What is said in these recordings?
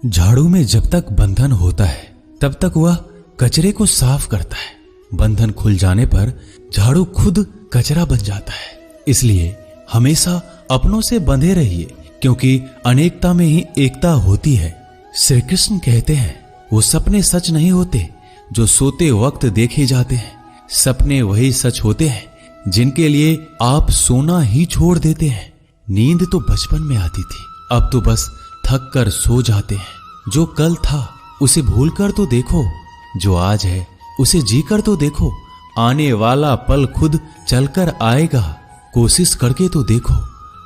झाड़ू में जब तक बंधन होता है तब तक वह कचरे को साफ करता है। बंधन खुल जाने पर झाड़ू खुद कचरा बन जाता है। इसलिए हमेशा अपनों से बंधे रहिए, क्योंकि अनेकता में ही एकता होती है। श्री कृष्ण कहते हैं, वो सपने सच नहीं होते जो सोते वक्त देखे जाते हैं। सपने वही सच होते हैं जिनके लिए आप सोना ही छोड़ देते हैं। नींद तो बचपन में आती थी, अब तो बस थक कर सो जाते हैं। जो कल था उसे भूल कर तो देखो, जो आज है उसे जी कर तो देखो। आने वाला पल खुद चलकर आएगा, कोशिश करके तो देखो।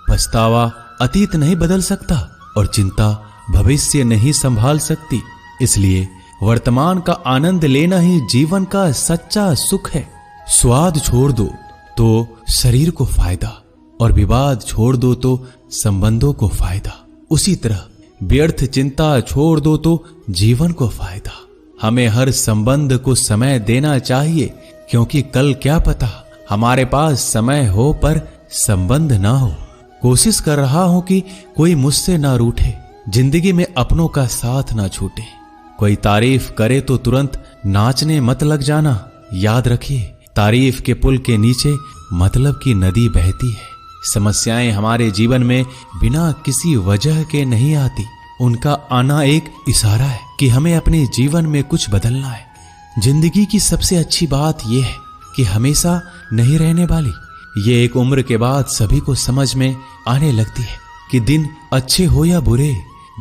पछतावा अतीत नहीं बदल सकता और चिंता भविष्य नहीं संभाल सकती। इसलिए वर्तमान का आनंद लेना ही जीवन का सच्चा सुख है। स्वाद छोड़ दो तो शरीर को फायदा, और विवाद छोड़ दो तो संबंधों को फायदा। उसी तरह व्यर्थ चिंता छोड़ दो तो जीवन को फायदा। हमें हर संबंध को समय देना चाहिए, क्योंकि कल क्या पता हमारे पास समय हो पर संबंध ना हो। कोशिश कर रहा हूं कि कोई मुझसे ना रूठे, जिंदगी में अपनों का साथ ना छूटे। कोई तारीफ करे तो तुरंत नाचने मत लग जाना। याद रखिए, तारीफ के पुल के नीचे मतलब की नदी बहती है। समस्याएं हमारे जीवन में बिना किसी वजह के नहीं आती। उनका आना एक इशारा है कि हमें अपने जीवन में कुछ बदलना है। जिंदगी की सबसे अच्छी बात यह है कि हमेशा नहीं रहने वाली। ये एक उम्र के बाद सभी को समझ में आने लगती है कि दिन अच्छे हो या बुरे,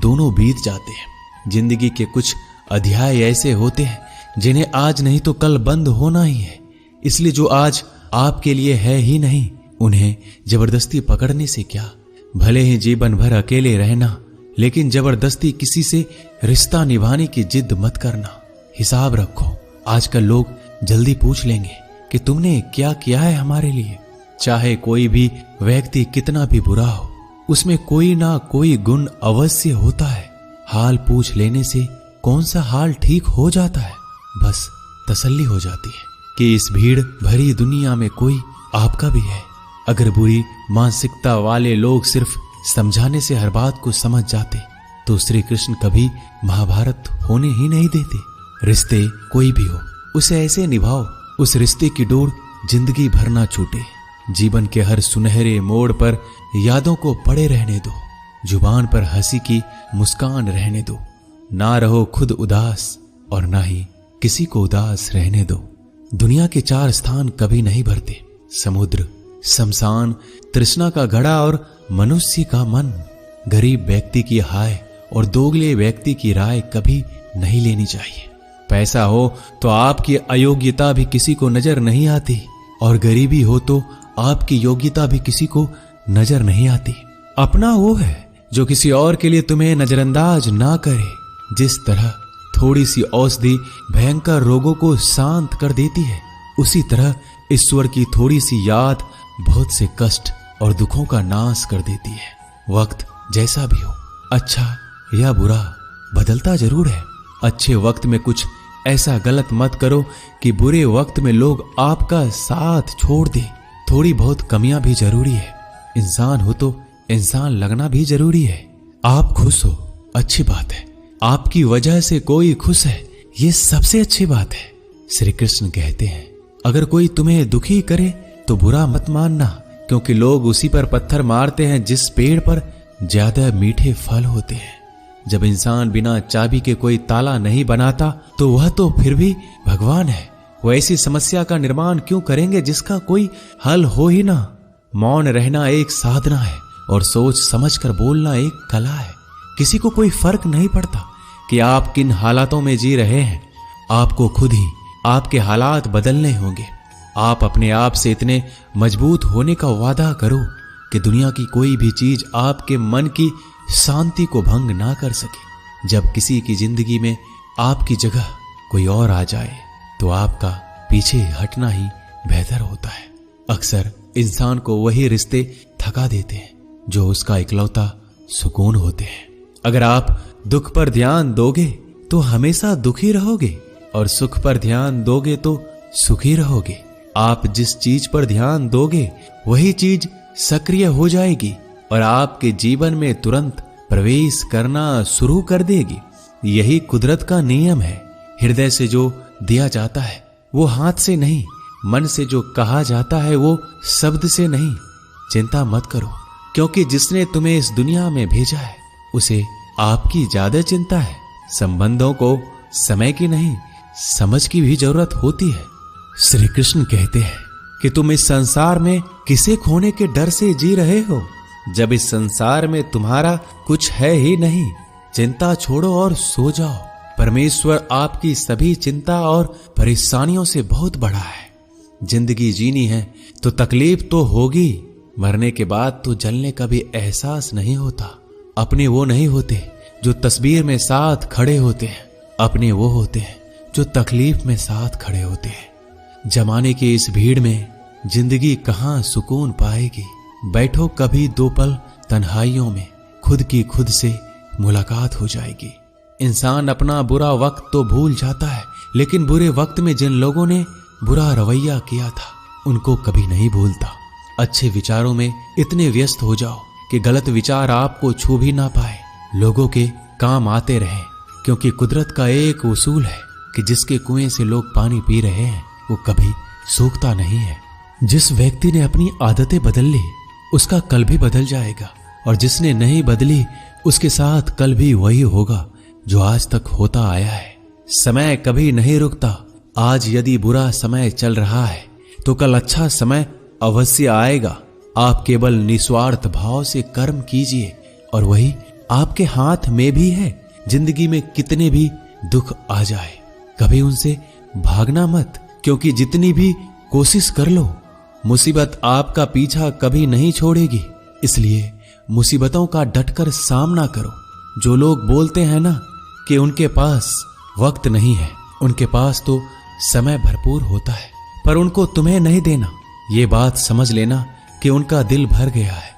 दोनों बीत जाते हैं। जिंदगी के कुछ अध्याय ऐसे होते हैं जिन्हें आज नहीं तो कल बंद होना ही है। इसलिए जो आज आपके लिए है ही नहीं, उन्हें जबरदस्ती पकड़ने से क्या। भले ही जीवन भर अकेले रहना, लेकिन जबरदस्ती किसी से रिश्ता निभाने की जिद मत करना। हिसाब रखो, आजकल लोग जल्दी पूछ लेंगे कि तुमने क्या किया है हमारे लिए। चाहे कोई भी व्यक्ति कितना भी बुरा हो, उसमें कोई ना कोई गुण अवश्य होता है। हाल पूछ लेने से कौन सा हाल ठीक हो जाता है। बस तसल्ली हो जाती है कि इस भीड़ भरी दुनिया में कोई आपका भी है। अगर बुरी मानसिकता वाले लोग सिर्फ समझाने से हर बात को समझ जाते तो श्री कृष्ण कभी महाभारत होने ही नहीं देते। रिश्ते कोई भी हो, उसे ऐसे निभाओ उस रिश्ते की डोर जिंदगी भर ना छूटे। जीवन के हर सुनहरे मोड़ पर यादों को पड़े रहने दो। जुबान पर हंसी की मुस्कान रहने दो। ना रहो खुद उदास और ना ही किसी को उदास रहने दो। दुनिया के 4 स्थान कभी नहीं भरते, समुद्र, शमशान, तृष्णा का घड़ा और मनुष्य का मन। गरीब व्यक्ति की हाय और दोगले व्यक्ति की राय कभी नहीं लेनी चाहिए। पैसा हो तो आपकी अयोग्यता भी किसी को नजर नहीं आती, और गरीबी हो तो आपकी योग्यता भी किसी को नजर नहीं आती। अपना वो है जो किसी और के लिए तुम्हें नजरअंदाज ना करे। जिस तरह थोड़ी सी औषधि भयंकर रोगों को शांत कर देती है, उसी तरह ईश्वर की थोड़ी सी याद बहुत से कष्ट और दुखों का नाश कर देती है। वक्त जैसा भी हो, अच्छा या बुरा, बदलता जरूर है। अच्छे वक्त में कुछ ऐसा गलत मत करो कि बुरे वक्त में लोग आपका साथ छोड़ दे। थोड़ी बहुत कमियां भी जरूरी है। इंसान हो तो इंसान लगना भी जरूरी है। आप खुश हो, अच्छी बात है। आपकी वजह से कोई खुश है, ये सबसे अच्छी बात है। श्री कृष्ण कहते हैं, अगर कोई तुम्हें दुखी करे तो बुरा मत मानना, क्योंकि लोग उसी पर पत्थर मारते हैं जिस पेड़ पर ज्यादा मीठे फल होते हैं। जब इंसान बिना चाबी के कोई ताला नहीं बनाता तो वह तो फिर भी भगवान है। वो ऐसी समस्या का निर्माण क्यों करेंगे जिसका कोई हल हो ही ना। मौन रहना एक साधना है और सोच समझकर बोलना एक कला है। किसी को कोई फर्क नहीं पड़ता कि आप किन हालातों में जी रहे हैं। आपको खुद ही आपके हालात बदलने होंगे। आप अपने आप से इतने मजबूत होने का वादा करो कि दुनिया की कोई भी चीज आपके मन की शांति को भंग ना कर सके। जब किसी की जिंदगी में आपकी जगह कोई और आ जाए तो आपका पीछे हटना ही बेहतर होता है। अक्सर इंसान को वही रिश्ते थका देते हैं जो उसका इकलौता सुकून होते हैं। अगर आप दुख पर ध्यान दोगे तो हमेशा दुखी रहोगे, और सुख पर ध्यान दोगे तो सुखी रहोगे। आप जिस चीज पर ध्यान दोगे वही चीज सक्रिय हो जाएगी और आपके जीवन में तुरंत प्रवेश करना शुरू कर देगी। यही कुदरत का नियम है। हृदय से जो दिया जाता है वो हाथ से नहीं, मन से जो कहा जाता है वो शब्द से नहीं। चिंता मत करो, क्योंकि जिसने तुम्हें इस दुनिया में भेजा है उसे आपकी ज्यादा चिंता है। संबंधों को समय की नहीं, समझ की भी जरूरत होती है। श्री कृष्ण कहते हैं कि तुम इस संसार में किसे खोने के डर से जी रहे हो, जब इस संसार में तुम्हारा कुछ है ही नहीं। चिंता छोड़ो और सो जाओ। परमेश्वर आपकी सभी चिंता और परेशानियों से बहुत बड़ा है। जिंदगी जीनी है तो तकलीफ तो होगी, मरने के बाद तो जलने का भी एहसास नहीं होता। अपने वो नहीं होते जो तस्वीर में साथ खड़े होते हैं, अपने वो होते हैं जो तकलीफ में साथ खड़े होते हैं। जमाने की इस भीड़ में जिंदगी कहाँ सुकून पाएगी। बैठो कभी 2 पल तन्हाइयों में, खुद की खुद से मुलाकात हो जाएगी। इंसान अपना बुरा वक्त तो भूल जाता है, लेकिन बुरे वक्त में जिन लोगों ने बुरा रवैया किया था उनको कभी नहीं भूलता। अच्छे विचारों में इतने व्यस्त हो जाओ कि गलत विचार आपको छू भी ना पाए। लोगों के काम आते रहें, क्योंकि कुदरत का एक उसूल है कि जिसके कुएं से लोग पानी पी रहे हैं वो कभी सूखता नहीं है। जिस व्यक्ति ने अपनी आदतें बदल ली उसका कल भी बदल जाएगा, और जिसने नहीं बदली उसके साथ कल भी वही होगा जो आज तक होता आया है। समय कभी नहीं रुकता। आज यदि बुरा समय चल रहा है तो कल अच्छा समय अवश्य आएगा। आप केवल निस्वार्थ भाव से कर्म कीजिए और वही आपके हाथ में भी है। जिंदगी में कितने भी दुख आ जाए कभी उनसे भागना मत, क्योंकि जितनी भी कोशिश कर लो मुसीबत आपका पीछा कभी नहीं छोड़ेगी। इसलिए मुसीबतों का डटकर सामना करो। जो लोग बोलते हैं ना कि उनके पास वक्त नहीं है, उनके पास तो समय भरपूर होता है, पर उनको तुम्हें नहीं देना। ये बात समझ लेना कि उनका दिल भर गया है।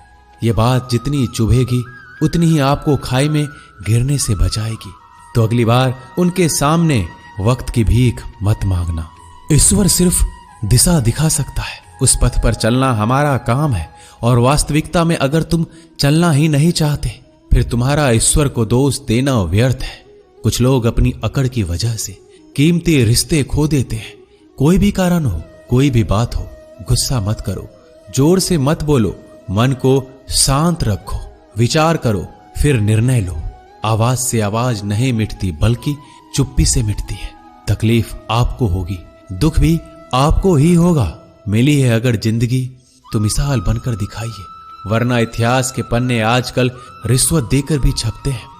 ये बात जितनी चुभेगी उतनी ही आपको खाई में गिरने से बचाएगी। तो अगली बार उनके सामने वक्त की भीख मत मांगना। ईश्वर सिर्फ दिशा दिखा सकता है, उस पथ पर चलना हमारा काम है। और वास्तविकता में अगर तुम चलना ही नहीं चाहते फिर तुम्हारा ईश्वर को दोष देना व्यर्थ है। कुछ लोग अपनी अकड़ की वजह से कीमती रिश्ते खो देते हैं। कोई भी कारण हो, कोई भी बात हो, गुस्सा मत करो, जोर से मत बोलो, मन को शांत रखो, विचार करो, फिर निर्णय लो। आवाज से आवाज नहीं मिटती, बल्कि चुप्पी से मिटती है। तकलीफ आपको होगी, दुख भी आपको ही होगा। मिली है अगर जिंदगी तो मिसाल बनकर दिखाइए, वरना इतिहास के पन्ने आजकल रिश्वत देकर भी छपते हैं।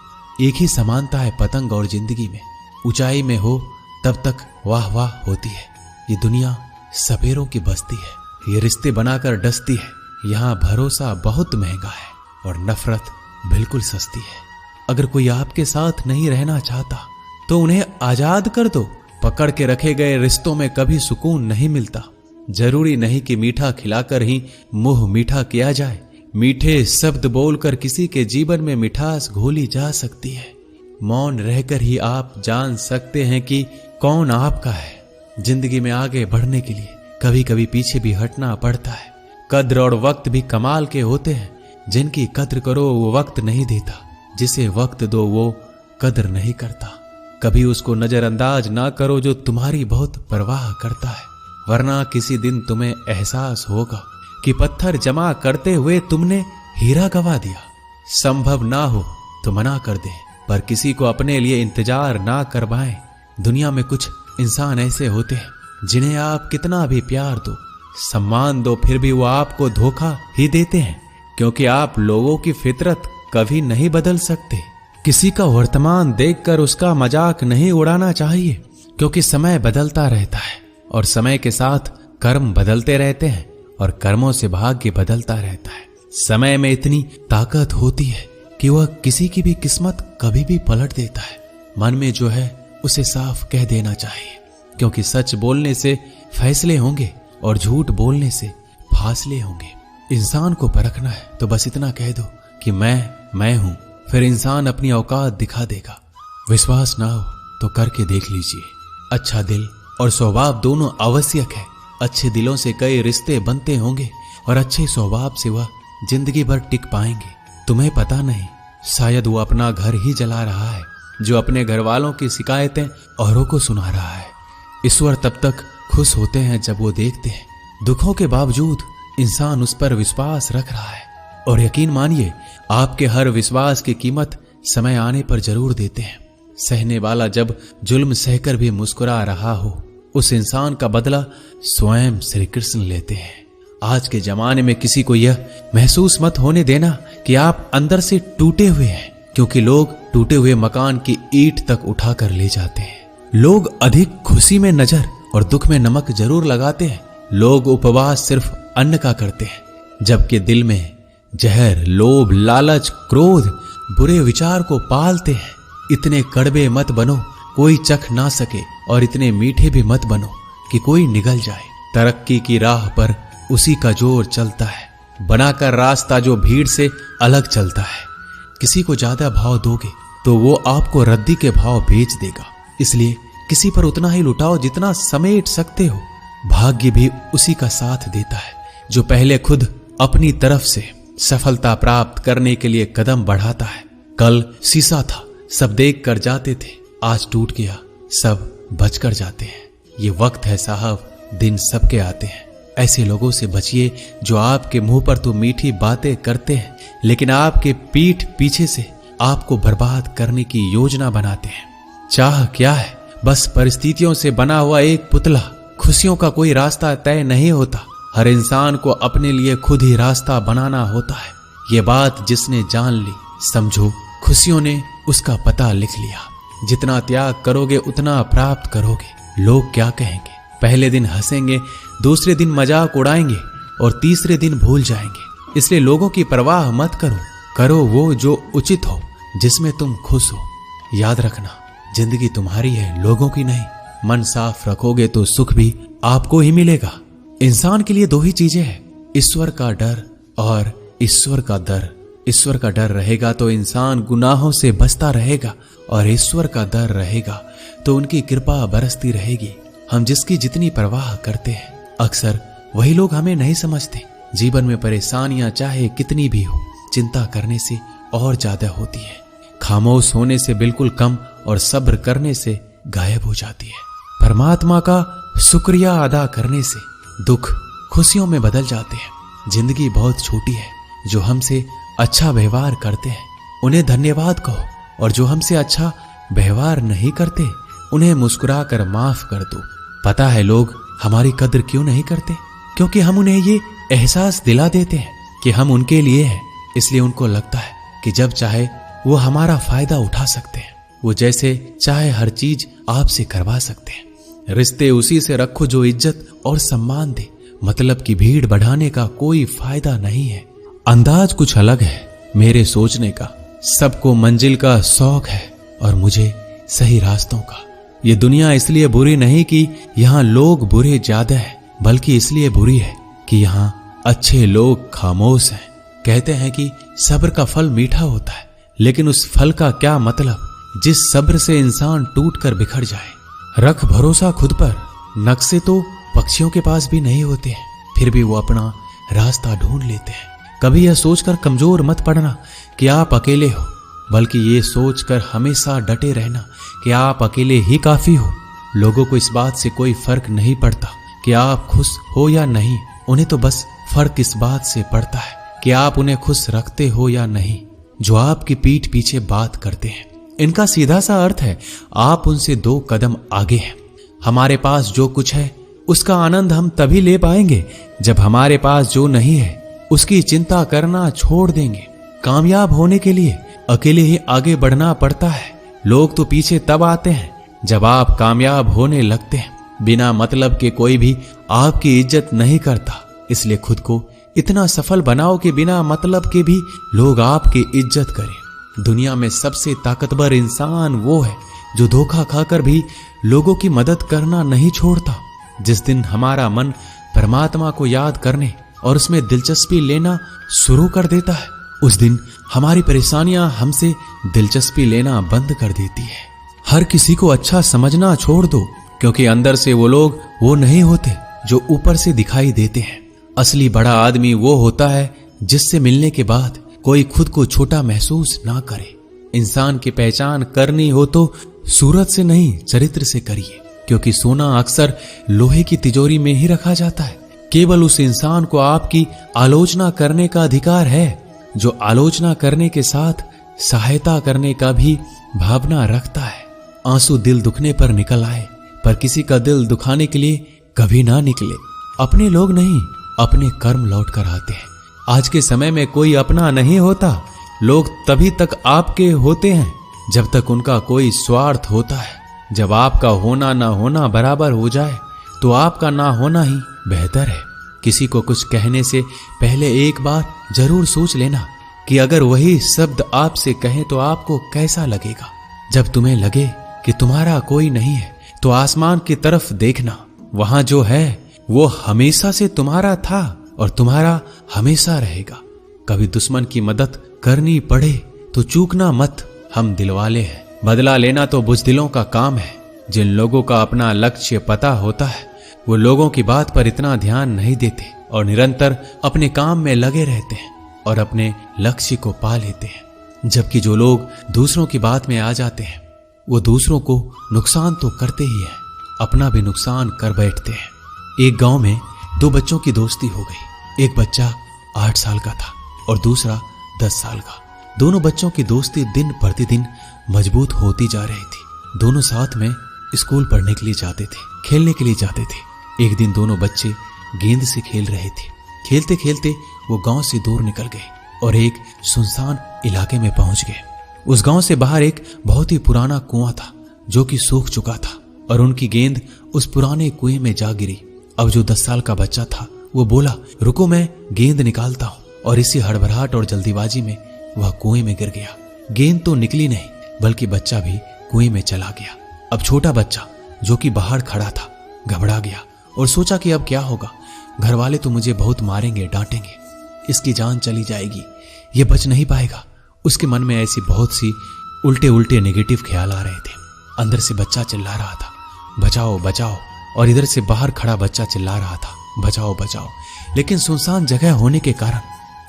एक ही समानता है पतंग और जिंदगी में। ऊंचाई में हो तब तक वाह वाह होती है। ये दुनिया सपेरों की बस्ती है, ये रिश्ते बनाकर डसती है। यहाँ भरोसा बहुत महंगा है और नफरत बिल्कुल सस्ती है। अगर कोई आपके साथ नहीं रहना चाहता तो उन्हें आजाद कर दो। पकड़ के रखे गए रिश्तों में कभी सुकून नहीं मिलता। जरूरी नहीं कि मीठा खिलाकर ही मुंह मीठा किया जाए। मीठे शब्द बोलकर किसी के जीवन में मिठास घोली जा सकती है। मौन रहकर ही आप जान सकते हैं कि कौन आपका है। जिंदगी में आगे बढ़ने के लिए कभी कभी पीछे भी हटना पड़ता है। कद्र और वक्त भी कमाल के होते हैं। जिनकी कद्र करो वो वक्त नहीं देता, जिसे वक्त दो वो कद्र नहीं करता। कभी उसको नजरअंदाज ना करो जो तुम्हारी बहुत परवाह करता है, वरना किसी दिन तुम्हें एहसास होगा कि पत्थर जमा करते हुए तुमने हीरा गवा दिया। संभव ना हो तो मना कर दे, पर किसी को अपने लिए इंतजार ना करवाएं। दुनिया में कुछ इंसान ऐसे होते हैं जिन्हें आप कितना भी प्यार दो, सम्मान दो, फिर भी वो आपको धोखा ही देते हैं, क्योंकि आप लोगों की फितरत कभी नहीं बदल सकते। किसी का वर्तमान देखकर उसका मजाक नहीं उड़ाना चाहिए, क्योंकि समय बदलता रहता है और समय के साथ कर्म बदलते रहते हैं और कर्मों से भाग्य बदलता रहता है। समय में इतनी ताकत होती है कि वह किसी की भी किस्मत कभी भी पलट देता है। मन में जो है उसे साफ कह देना चाहिए, क्योंकि सच बोलने से फैसले होंगे और झूठ बोलने से फासले होंगे। इंसान को परखना है तो बस इतना कह दो कि मैं हूं, फिर इंसान अपनी औकात दिखा देगा। विश्वास ना हो तो करके देख लीजिए। अच्छा दिल और स्वभाव दोनों आवश्यक है। अच्छे दिलों से कई रिश्ते बनते होंगे और अच्छे स्वभाव से वह जिंदगी भर टिक पाएंगे। तुम्हें पता नहीं शायद वो अपना घर ही जला रहा है, जो अपने घर वालों की शिकायतें औरों को सुना रहा है। ईश्वर तब तक खुश होते हैं जब वो देखते हैं दुखों के बावजूद इंसान उस पर विश्वास रख रहा है। और यकीन मानिए, आपके हर विश्वास की कीमत समय आने पर जरूर देते हैं। सहने वाला जब जुल्म सहकर भी मुस्कुरा रहा हो, उस इंसान का बदला स्वयं श्री कृष्ण लेते हैं। आज के जमाने में किसी को यह महसूस मत होने देना कि आप अंदर से टूटे हुए हैं, क्योंकि लोग टूटे हुए मकान की ईंट तक उठाकर ले जाते हैं। लोग अधिक खुशी में नजर और दुख में नमक जरूर लगाते हैं। लोग उपवास सिर्फ अन्न का करते हैं, जबकि दिल में जहर, लोभ, लालच, क्रोध, बुरे विचार को पालते हैं। इतने कड़वे मत बनो कोई चख ना सके, और इतने मीठे भी मत बनो कि कोई निगल जाए। तरक्की की राह पर उसी का जोर चलता है, बनाकर रास्ता जो भीड़ से अलग चलता है। किसी को ज्यादा भाव दोगे तो वो आपको रद्दी के भाव बेच देगा। इसलिए किसी पर उतना ही लुटाओ जितना समेट सकते हो। भाग्य भी उसी का साथ देता है जो पहले खुद अपनी तरफ से सफलता प्राप्त करने के लिए कदम बढ़ाता है। कल शीशा था, सब देख कर जाते थे, आज टूट गया, सब बच कर जाते हैं। ये वक्त है साहब, दिन सबके आते हैं। ऐसे लोगों से बचिए जो आपके मुंह पर तो मीठी बातें करते हैं, लेकिन आपके पीठ पीछे से आपको बर्बाद करने की योजना बनाते हैं। चाह क्या है? बस परिस्थितियों से बना हुआ एक पुतला। खुशियों का कोई रास्ता तय नहीं होता, हर इंसान को अपने लिए खुद ही रास्ता बनाना होता है। ये बात जिसने जान ली, समझो खुशियों ने उसका पता लिख लिया। जितना त्याग करोगे उतना प्राप्त करोगे। लोग क्या कहेंगे? पहले दिन हंसेंगे, दूसरे दिन मजाक उड़ाएंगे और तीसरे दिन भूल जाएंगे। इसलिए लोगों की परवाह मत करो, करो वो जो उचित हो, जिसमें तुम खुश हो। याद रखना, जिंदगी तुम्हारी है, लोगों की नहीं। मन साफ रखोगे तो सुख भी आपको ही मिलेगा। इंसान के लिए दो ही चीजें हैं, ईश्वर का डर और ईश्वर का डर। ईश्वर का डर रहेगा तो इंसान गुनाहों से बचता रहेगा, और ईश्वर का डर रहेगा तो उनकी कृपा बरसती रहेगी। हम जिसकी जितनी परवाह करते हैं, अक्सर वही लोग हमें नहीं समझते। जीवन में परेशानियां चाहे कितनी भी हो, चिंता करने से और ज्यादा होती है। खामोश होने से बिल्कुल कम और सब्र करने से गायब हो जाती है। परमात्मा का शुक्रिया अदा करने से दुख खुशियों में बदल जाते हैं। जिंदगी बहुत छोटी है, जो हमसे अच्छा व्यवहार करते हैं उन्हें धन्यवाद कहो, और जो हमसे अच्छा व्यवहार नहीं करते उन्हें मुस्कुरा कर माफ कर दो। पता है लोग हमारी कद्र क्यों नहीं करते? क्योंकि हम उन्हें ये एहसास दिला देते हैं कि हम उनके लिए हैं। इसलिए उनको लगता है कि जब चाहे वो हमारा फायदा उठा सकते हैं, वो जैसे चाहे हर चीज आपसे करवा सकते हैं। रिश्ते उसी से रखो जो इज्जत और सम्मान दे। मतलब की भीड़ बढ़ाने का कोई फायदा नहीं है। अंदाज कुछ अलग है मेरे सोचने का। सबको मंजिल का शौक है और मुझे सही रास्तों का। ये दुनिया इसलिए बुरी नहीं कि यहाँ लोग बुरे ज्यादा हैं, बल्कि इसलिए बुरी है कि यहाँ अच्छे लोग खामोश हैं। कहते हैं कि सब्र का फल मीठा होता है, लेकिन उस फल का क्या मतलब जिस सब्र से इंसान टूट कर बिखर जाए। रख भरोसा खुद पर। नक्शे तो पक्षियों के पास भी नहीं होते हैं, फिर भी वो अपना रास्ता ढूंढ लेते हैं। कभी यह सोचकर कमजोर मत पड़ना कि आप अकेले हो, बल्कि ये सोचकर हमेशा डटे रहना कि आप अकेले ही काफी हो। लोगों को इस बात से कोई फर्क नहीं पड़ता कि आप खुश हो या नहीं। उन्हें तो बस फर्क इस बात से पड़ता है कि आप उन्हें खुश रखते हो या नहीं, जो आपकी पीठ पीछे बात करते हैं। इनका सीधा सा अर्थ है, आप उनसे 2 कदम आगे हैं। हमारे पास जो कुछ है उसका आनंद हम तभी ले पाएंगे जब हमारे पास जो नहीं है उसकी चिंता करना छोड़ देंगे। कामयाब होने के लिए अकेले ही आगे बढ़ना पड़ता है। लोग तो पीछे तब आते हैं जब आप कामयाब होने लगते हैं। बिना मतलब के कोई भी आपकी इज्जत नहीं करता, इसलिए खुद को इतना सफल बनाओ कि बिना मतलब के भी लोग आपकी इज्जत करें। दुनिया में सबसे ताकतवर इंसान वो है जो धोखा खाकर भी लोगों की मदद करना नहीं छोड़ता। जिस दिन हमारा मन परमात्मा को याद करने और उसमें दिलचस्पी लेना शुरू कर देता है, उस दिन हमारी परेशानियां हमसे दिलचस्पी लेना बंद कर देती है। हर किसी को अच्छा समझना छोड़ दो, क्योंकि अंदर से वो लोग वो नहीं होते जो ऊपर से दिखाई देते हैं। असली बड़ा आदमी वो होता है जिससे मिलने के बाद कोई खुद को छोटा महसूस ना करे। इंसान की पहचान करनी हो तो सूरत से नहीं, चरित्र से करिए, क्योंकि सोना अक्सर लोहे की तिजोरी में ही रखा जाता है। केवल उस इंसान को आपकी आलोचना करने का अधिकार है जो आलोचना करने के साथ सहायता करने का भी भावना रखता है। आंसू दिल दुखने पर निकल आए, पर किसी का दिल दुखाने के लिए कभी ना निकले। अपने लोग नहीं, अपने कर्म लौट कर आते हैं। आज के समय में कोई अपना नहीं होता। लोग तभी तक आपके होते हैं जब तक उनका कोई स्वार्थ होता है। जब आपका होना ना होना बराबर हो जाए तो आपका ना होना ही बेहतर है। किसी को कुछ कहने से पहले एक बार जरूर सोच लेना कि अगर वही शब्द आपसे कहें तो आपको कैसा लगेगा। जब तुम्हें लगे कि तुम्हारा कोई नहीं है तो आसमान की तरफ देखना, वहां जो है वो हमेशा से तुम्हारा था और तुम्हारा हमेशा रहेगा। कभी दुश्मन की मदद करनी पड़े तो चूकना मत, हम दिलवाले हैं। बदला लेना तो बुज़दिलों का काम है। जिन लोगों का अपना लक्ष्य पता होता है वो लोगों की बात पर इतना ध्यान नहीं देते और निरंतर अपने काम में लगे रहते हैं और अपने लक्ष्य को पा लेते हैं। जबकि जो लोग दूसरों की बात में आ जाते हैं वो दूसरों को नुकसान तो करते ही हैं, अपना भी नुकसान कर बैठते हैं। एक गांव में दो बच्चों की दोस्ती हो गई। एक बच्चा 8 साल का था और दूसरा 10 साल का। दोनों बच्चों की दोस्ती दिन प्रतिदिन मजबूत होती जा रही थी। दोनों साथ में स्कूल पढ़ने के लिए जाते थे, खेलने के लिए जाते थे। एक दिन दोनों बच्चे गेंद से खेल रहे थे। खेलते खेलते वो गांव से दूर निकल गए और एक सुनसान इलाके में पहुंच गए। उस गांव से बाहर एक बहुत ही पुराना कुआं था जो कि सूख चुका था और उनकी गेंद उस पुराने कुएं में जा गिरी। अब जो 10 साल का बच्चा था वो बोला, रुको मैं गेंद निकालता हूं, और इसी हड़बड़ाहट और जल्दीबाजी में वह कुएं में गिर गया। गेंद तो निकली नहीं बल्कि बच्चा भी कुएं में चला गया। अब छोटा बच्चा जो कि बाहर खड़ा था घबरा गया और सोचा कि अब क्या होगा। घर वाले तो मुझे बहुत मारेंगे, डांटेंगे, इसकी जान चली जाएगी, ये बच नहीं पाएगा। उसके मन में ऐसी बहुत सी उल्टे उल्टे नेगेटिव ख्याल आ रहे थे। अंदर से बच्चा चिल्ला रहा था, बचाओ बचाओ, और इधर से बाहर खड़ा बच्चा चिल्ला रहा था, बचाओ बचाओ। लेकिन सुनसान जगह होने के कारण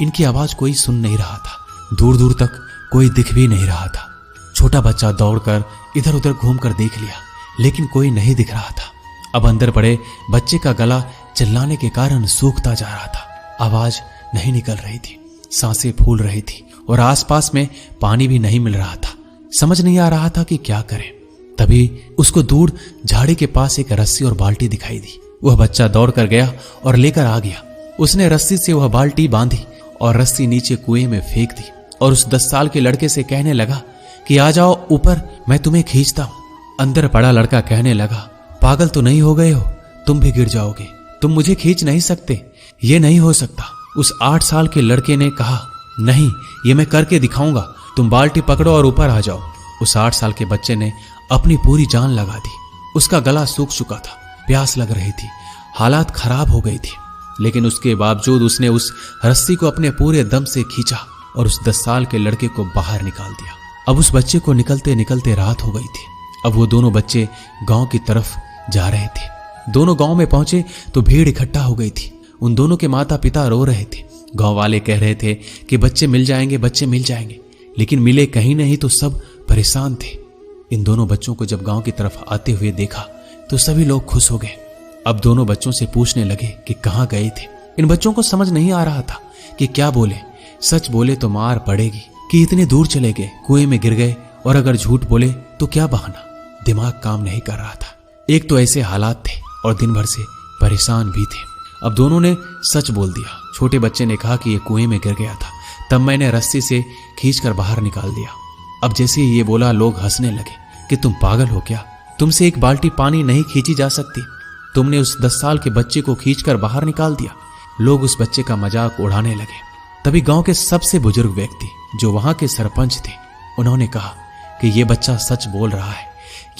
इनकी आवाज कोई सुन नहीं रहा था। दूर दूर तक कोई दिख भी नहीं रहा था। छोटा बच्चा दौड़कर इधर उधर घूमकर देख लिया, लेकिन कोई नहीं दिख रहा था। अब अंदर पड़े बच्चे का गला चिल्लाने के कारण सूखता जा रहा था। आवाज नहीं निकल रही थी, सांसें फूल रही थी और आसपास में पानी भी नहीं मिल रहा था। समझ नहीं आ रहा था कि क्या करे। तभी उसको दूर झाड़ी के पास एक रस्सी और बाल्टी दिखाई दी। वह बच्चा दौड़ कर गया और लेकर आ गया। उसने रस्सी से वह बाल्टी बांधी और रस्सी नीचे कुएं में फेंक दी और उस 10 साल के लड़के से कहने लगा कि आ जाओ ऊपर, मैं तुम्हें खींचता हूं। अंदर पड़ा लड़का कहने लगा, पागल तो नहीं हो गए हो, तुम भी गिर जाओगे, तुम मुझे खींच नहीं सकते, ये नहीं हो सकता। उस 8 साल के लड़के ने कहा, नहीं, ये मैं करके दिखाऊंगा, तुम बाल्टी पकड़ो और ऊपर आ जाओ। उस 8 साल के बच्चे ने अपनी पूरी जान लगा दी। उसका गला सूख चुका था, प्यास लग रही थी, हालात खराब हो गई थी, लेकिन उसके बावजूद उसने उस रस्सी को अपने पूरे दम से खींचा और उस 10 साल के लड़के को बाहर निकाल दिया। अब उस बच्चे को निकलते निकलते रात हो गई थी। अब वो दोनों बच्चे गांव की तरफ जा रहे थे। दोनों गांव में पहुंचे तो भीड़ इकट्ठा हो गई थी। उन दोनों के माता पिता रो रहे थे। गांव वाले कह रहे थे कि बच्चे मिल जाएंगे, बच्चे मिल जाएंगे, लेकिन मिले कहीं नहीं तो सब परेशान थे। इन दोनों बच्चों को जब गांव की तरफ आते हुए देखा तो सभी लोग खुश हो गए। अब दोनों बच्चों से पूछने लगे कि कहां गए थे। इन बच्चों को समझ नहीं आ रहा था कि क्या बोले। सच बोले तो मार पड़ेगी कि इतने दूर चले गए, कुएं में गिर गए, और अगर झूठ बोले तो क्या बहाना। दिमाग काम नहीं कर रहा था। एक तो ऐसे हालात थे और दिन भर से परेशान भी थे। अब दोनों ने सच बोल दिया। छोटे बच्चे ने कहा कि ये कुएं में गिर गया था, तब मैंने रस्सी से खींचकर बाहर निकाल दिया। अब जैसे ही ये बोला लोग हंसने लगे कि तुम पागल हो क्या, तुमसे एक बाल्टी पानी नहीं खींची जा सकती, तुमने उस 10 साल के बच्चे को खींचकर बाहर निकाल दिया। लोग उस बच्चे का मजाक उड़ाने लगे। तभी गांव के सबसे बुजुर्ग व्यक्ति जो वहां के सरपंच थे, उन्होंने कहा कि ये बच्चा सच बोल रहा है,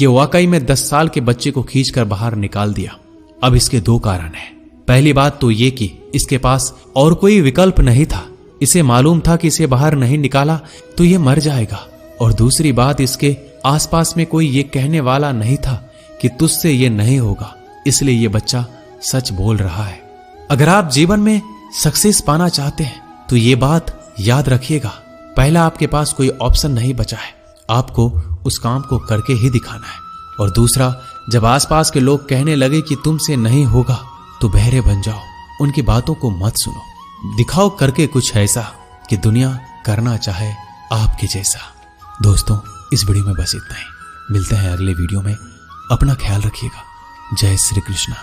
ये वाकई में 10 साल के बच्चे को खींचकर बाहर निकाल दिया। अब इसके 2 कारण हैं। पहली बात तो ये कि इसके पास और कोई विकल्प नहीं था। इसे मालूम था कि इसे बाहर नहीं निकाला तो ये मर जाएगा। और दूसरी बात, इसके आसपास में कोई ये कहने वाला नहीं था कि तुझसे ये नहीं होगा, इसलिए ये बच्चा सच बोल रहा है। अगर आप जीवन में सक्सेस पाना चाहते हैं तो ये बात याद रखिएगा, पहला आपके पास कोई ऑप्शन नहीं बचा है, आपको उस काम को करके ही दिखाना है। और दूसरा, जब आसपास के लोग कहने लगे कि तुमसे नहीं होगा तो बहरे बन जाओ, उनकी बातों को मत सुनो, दिखाओ करके कुछ ऐसा कि दुनिया करना चाहे आपके जैसा। दोस्तों, इस वीडियो में बस इतना ही। मिलते हैं अगले वीडियो में। अपना ख्याल रखिएगा। जय श्री कृष्णा।